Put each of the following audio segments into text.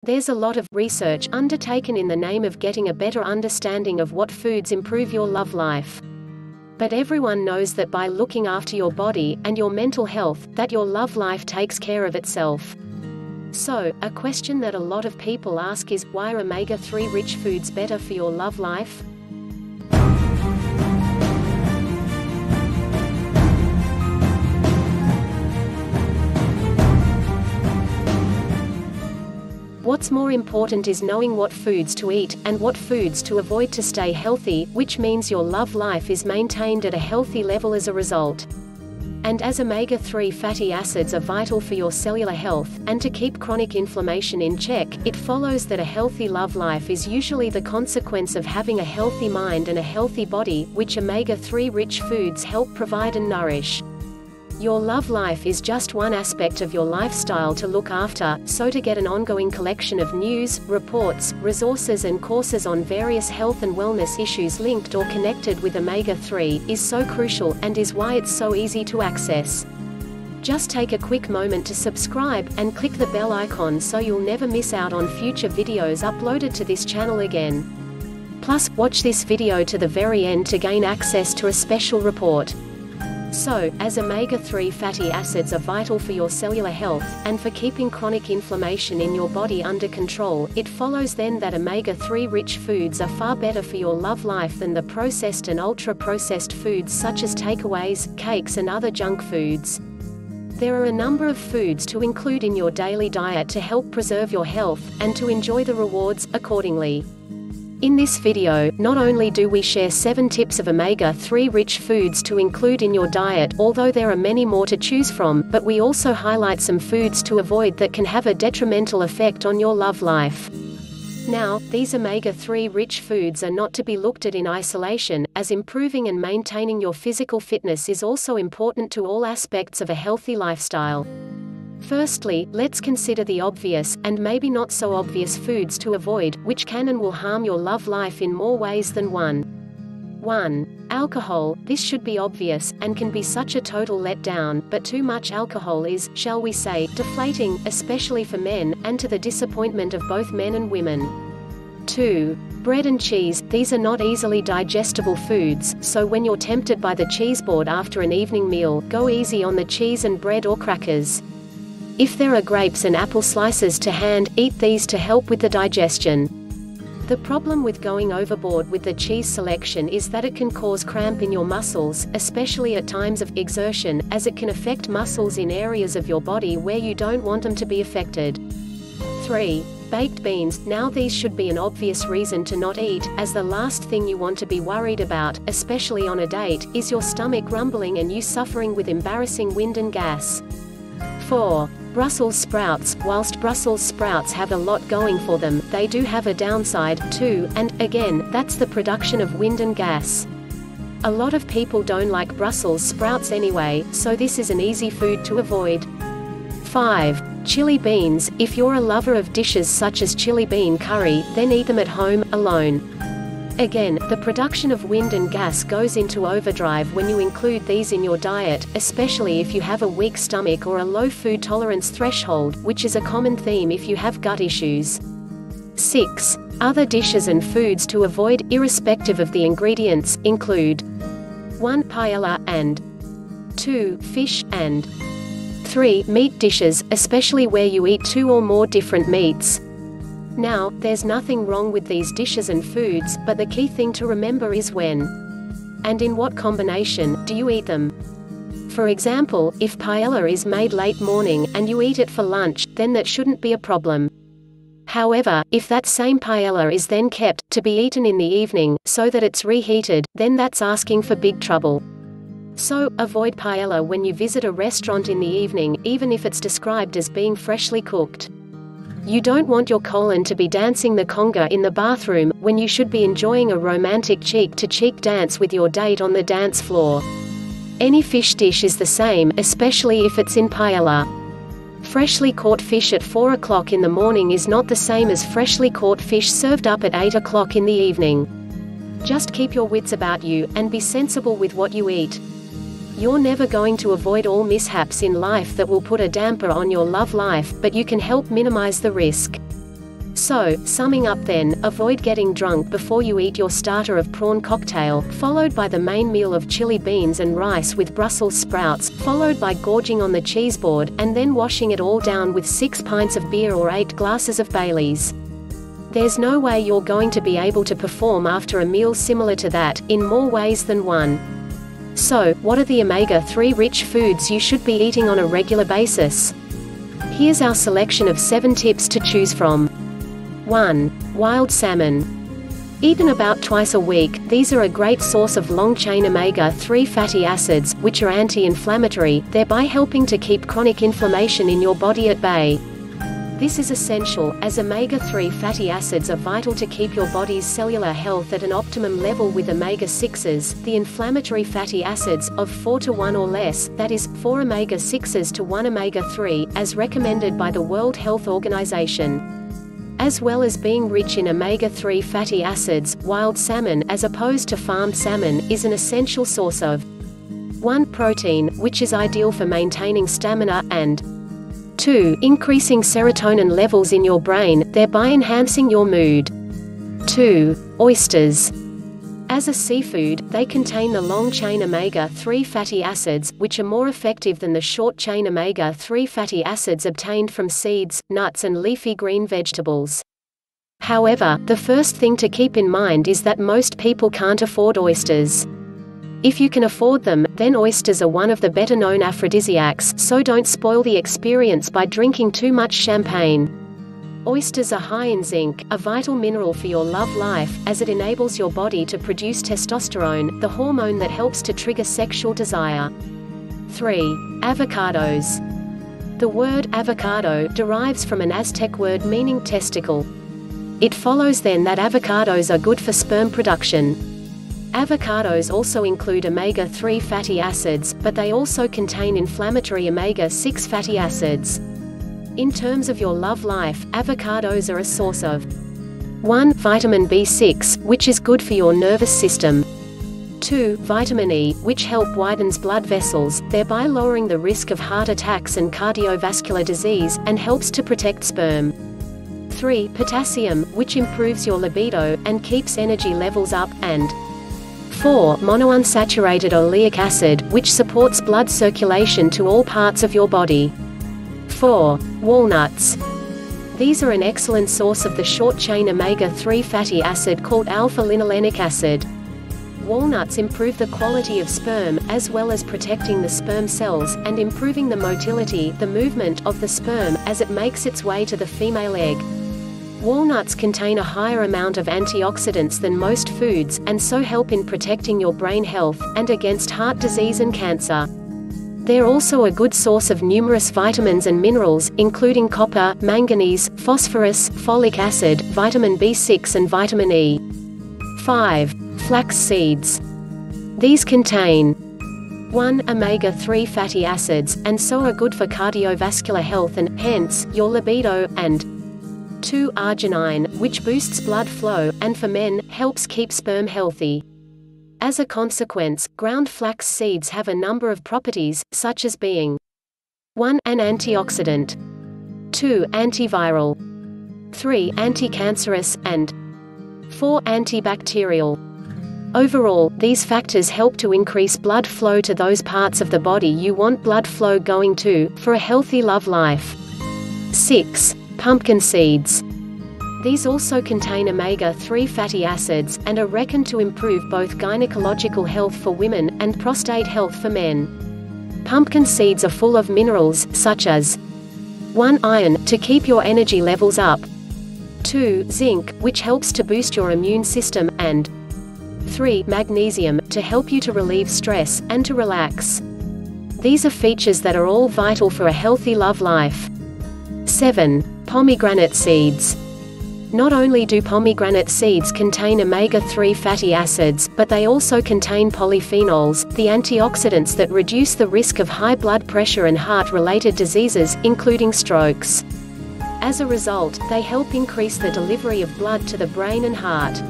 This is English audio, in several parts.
There's a lot of research undertaken in the name of getting a better understanding of what foods improve your love life. But everyone knows that by looking after your body and your mental health, that your love life takes care of itself. So, a question that a lot of people ask is, why are omega-3 rich foods better for your love life? What's more important is knowing what foods to eat, and what foods to avoid to stay healthy, which means your love life is maintained at a healthy level as a result. And as omega-3 fatty acids are vital for your cellular health, and to keep chronic inflammation in check, it follows that a healthy love life is usually the consequence of having a healthy mind and a healthy body, which omega-3 rich foods help provide and nourish. Your love life is just one aspect of your lifestyle to look after, so to get an ongoing collection of news, reports, resources and courses on various health and wellness issues linked or connected with omega-3 is so crucial, and is why it's so easy to access. Just take a quick moment to subscribe, and click the bell icon so you'll never miss out on future videos uploaded to this channel again. Plus, watch this video to the very end to gain access to a special report. So, as omega-3 fatty acids are vital for your cellular health, and for keeping chronic inflammation in your body under control, it follows then that omega-3 rich foods are far better for your love life than the processed and ultra-processed foods such as takeaways, cakes and other junk foods. There are a number of foods to include in your daily diet to help preserve your health, and to enjoy the rewards accordingly. In this video, not only do we share 7 tips of omega-3 rich foods to include in your diet, although there are many more to choose from, but we also highlight some foods to avoid that can have a detrimental effect on your love life. Now, these omega-3 rich foods are not to be looked at in isolation, as improving and maintaining your physical fitness is also important to all aspects of a healthy lifestyle. Firstly, let's consider the obvious, and maybe not so obvious foods to avoid, which can and will harm your love life in more ways than one. 1. Alcohol. This should be obvious, and can be such a total letdown, but too much alcohol is, shall we say, deflating, especially for men, and to the disappointment of both men and women. 2. Bread and cheese. These are not easily digestible foods, so when you're tempted by the cheese board after an evening meal, go easy on the cheese and bread or crackers. If there are grapes and apple slices to hand, eat these to help with the digestion. The problem with going overboard with the cheese selection is that it can cause cramp in your muscles, especially at times of exertion, as it can affect muscles in areas of your body where you don't want them to be affected. 3. Baked beans. Now these should be an obvious reason to not eat, as the last thing you want to be worried about, especially on a date, is your stomach rumbling and you suffering with embarrassing wind and gas. 4. Brussels sprouts. Whilst Brussels sprouts have a lot going for them, they do have a downside, too, and, again, that's the production of wind and gas. A lot of people don't like Brussels sprouts anyway, so this is an easy food to avoid. 5. Chili beans. If you're a lover of dishes such as chili bean curry, then eat them at home, alone. Again, the production of wind and gas goes into overdrive when you include these in your diet, especially if you have a weak stomach or a low food tolerance threshold, which is a common theme if you have gut issues. 6. Other dishes and foods to avoid, irrespective of the ingredients, include 1. Paella, and 2. Fish, and 3. Meat dishes, especially where you eat 2 or more different meats. Now, there's nothing wrong with these dishes and foods, but the key thing to remember is when and in what combination do you eat them. For example, if paella is made late morning, and you eat it for lunch, then that shouldn't be a problem. However, if that same paella is then kept, to be eaten in the evening, so that it's reheated, then that's asking for big trouble. So, avoid paella when you visit a restaurant in the evening, even if it's described as being freshly cooked. You don't want your colon to be dancing the conga in the bathroom, when you should be enjoying a romantic cheek-to-cheek dance with your date on the dance floor. Any fish dish is the same, especially if it's in paella. Freshly caught fish at 4 o'clock in the morning is not the same as freshly caught fish served up at 8 o'clock in the evening. Just keep your wits about you, and be sensible with what you eat. You're never going to avoid all mishaps in life that will put a damper on your love life, but you can help minimize the risk. So, summing up then, avoid getting drunk before you eat your starter of prawn cocktail, followed by the main meal of chili beans and rice with Brussels sprouts, followed by gorging on the cheese board, and then washing it all down with 6 pints of beer or 8 glasses of Baileys. There's no way you're going to be able to perform after a meal similar to that, in more ways than one. So, what are the omega-3 rich foods you should be eating on a regular basis? Here's our selection of 7 tips to choose from. 1. Wild salmon. Eaten about twice a week, these are a great source of long-chain omega-3 fatty acids, which are anti-inflammatory, thereby helping to keep chronic inflammation in your body at bay. This is essential, as omega-3 fatty acids are vital to keep your body's cellular health at an optimum level with omega-6s, the inflammatory fatty acids, of 4 to 1 or less, that is, 4 omega-6s to 1 omega-3, as recommended by the World Health Organization. As well as being rich in omega-3 fatty acids, wild salmon, as opposed to farmed salmon, is an essential source of 1. Protein, which is ideal for maintaining stamina, and 2. Increasing serotonin levels in your brain, thereby enhancing your mood. 2. Oysters. As a seafood, they contain the long-chain omega-3 fatty acids, which are more effective than the short-chain omega-3 fatty acids obtained from seeds, nuts and leafy green vegetables. However, the first thing to keep in mind is that most people can't afford oysters. If you can afford them, then oysters are one of the better-known aphrodisiacs, so don't spoil the experience by drinking too much champagne. Oysters are high in zinc, a vital mineral for your love life, as it enables your body to produce testosterone, the hormone that helps to trigger sexual desire. 3. Avocados. The word avocado derives from an Aztec word meaning testicle. It follows then that avocados are good for sperm production. Avocados also include omega-3 fatty acids, but they also contain inflammatory omega-6 fatty acids. In terms of your love life, avocados are a source of 1. Vitamin B6, which is good for your nervous system. 2. Vitamin E, which help widens blood vessels, thereby lowering the risk of heart attacks and cardiovascular disease, and helps to protect sperm. 3. Potassium, which improves your libido, and keeps energy levels up, and 4. Monounsaturated oleic acid, which supports blood circulation to all parts of your body. 4. Walnuts. These are an excellent source of the short-chain omega-3 fatty acid called alpha-linolenic acid. Walnuts improve the quality of sperm, as well as protecting the sperm cells, and improving the motility, the movement, of the sperm, as it makes its way to the female egg. Walnuts contain a higher amount of antioxidants than most foods, and so help in protecting your brain health, and against heart disease and cancer. They're also a good source of numerous vitamins and minerals, including copper, manganese, phosphorus, folic acid, vitamin B6 and vitamin E. 5. Flax seeds. These contain 1. Omega-3 fatty acids, and so are good for cardiovascular health and, hence, your libido, and 2. Arginine, which boosts blood flow, and for men, helps keep sperm healthy. As a consequence, ground flax seeds have a number of properties, such as being 1. An antioxidant, 2. Antiviral, 3. Anti-cancerous, and 4. Antibacterial. Overall, these factors help to increase blood flow to those parts of the body you want blood flow going to, for a healthy love life. 6. Pumpkin seeds. These also contain omega-3 fatty acids, and are reckoned to improve both gynecological health for women, and prostate health for men. Pumpkin seeds are full of minerals, such as 1. Iron, to keep your energy levels up. 2. Zinc, which helps to boost your immune system, and 3. Magnesium, to help you to relieve stress, and to relax. These are features that are all vital for a healthy love life. 7. Pomegranate seeds. Not only do pomegranate seeds contain omega-3 fatty acids, but they also contain polyphenols, the antioxidants that reduce the risk of high blood pressure and heart-related diseases, including strokes. As a result, they help increase the delivery of blood to the brain and heart.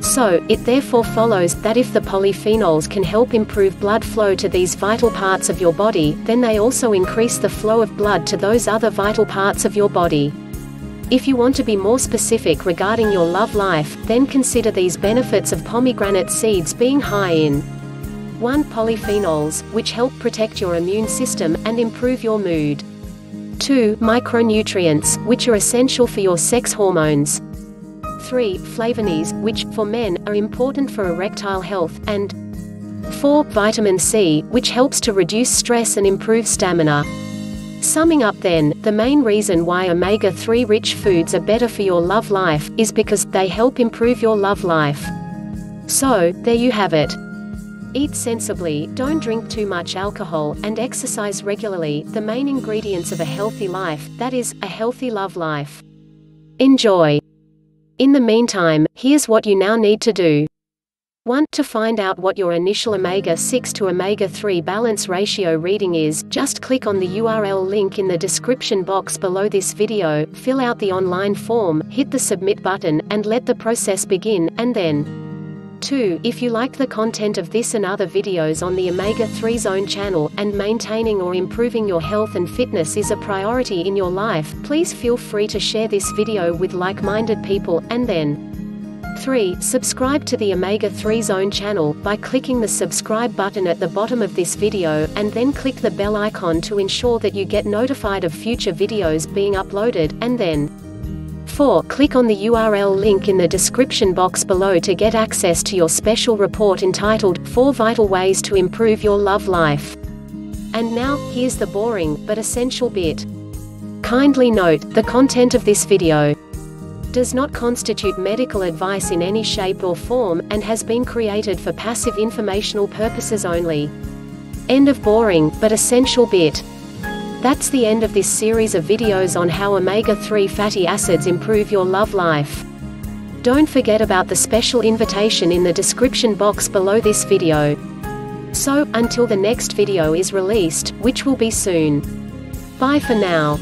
So, it therefore follows that if the polyphenols can help improve blood flow to these vital parts of your body, then they also increase the flow of blood to those other vital parts of your body. If you want to be more specific regarding your love life, then consider these benefits of pomegranate seeds being high in 1. Polyphenols, which help protect your immune system, and improve your mood. 2. Micronutrients, which are essential for your sex hormones. 3. Flavonés, which, for men, are important for erectile health, and 4. Vitamin C, which helps to reduce stress and improve stamina. Summing up then, the main reason why omega-3 rich foods are better for your love life, is because they help improve your love life. So, there you have it. Eat sensibly, don't drink too much alcohol, and exercise regularly, the main ingredients of a healthy life, that is, a healthy love life. Enjoy! In the meantime, here's what you now need to do. 1. To find out what your initial omega-6 to omega-3 balance ratio reading is, just click on the URL link in the description box below this video, fill out the online form, hit the submit button, and let the process begin, and then 2. If you liked the content of this and other videos on the Omega-3 Zone channel, and maintaining or improving your health and fitness is a priority in your life, please feel free to share this video with like-minded people, and then 3. Subscribe to the Omega-3 Zone channel, by clicking the subscribe button at the bottom of this video, and then click the bell icon to ensure that you get notified of future videos being uploaded, and then 4. Click on the URL link in the description box below to get access to your special report entitled, 4 Vital Ways to Improve Your Love Life. And now, here's the boring, but essential bit. Kindly note, the content of this video does not constitute medical advice in any shape or form, and has been created for passive informational purposes only. End of boring, but essential bit. That's the end of this series of videos on how omega-3 fatty acids improve your love life. Don't forget about the special invitation in the description box below this video. So, until the next video is released, which will be soon. Bye for now.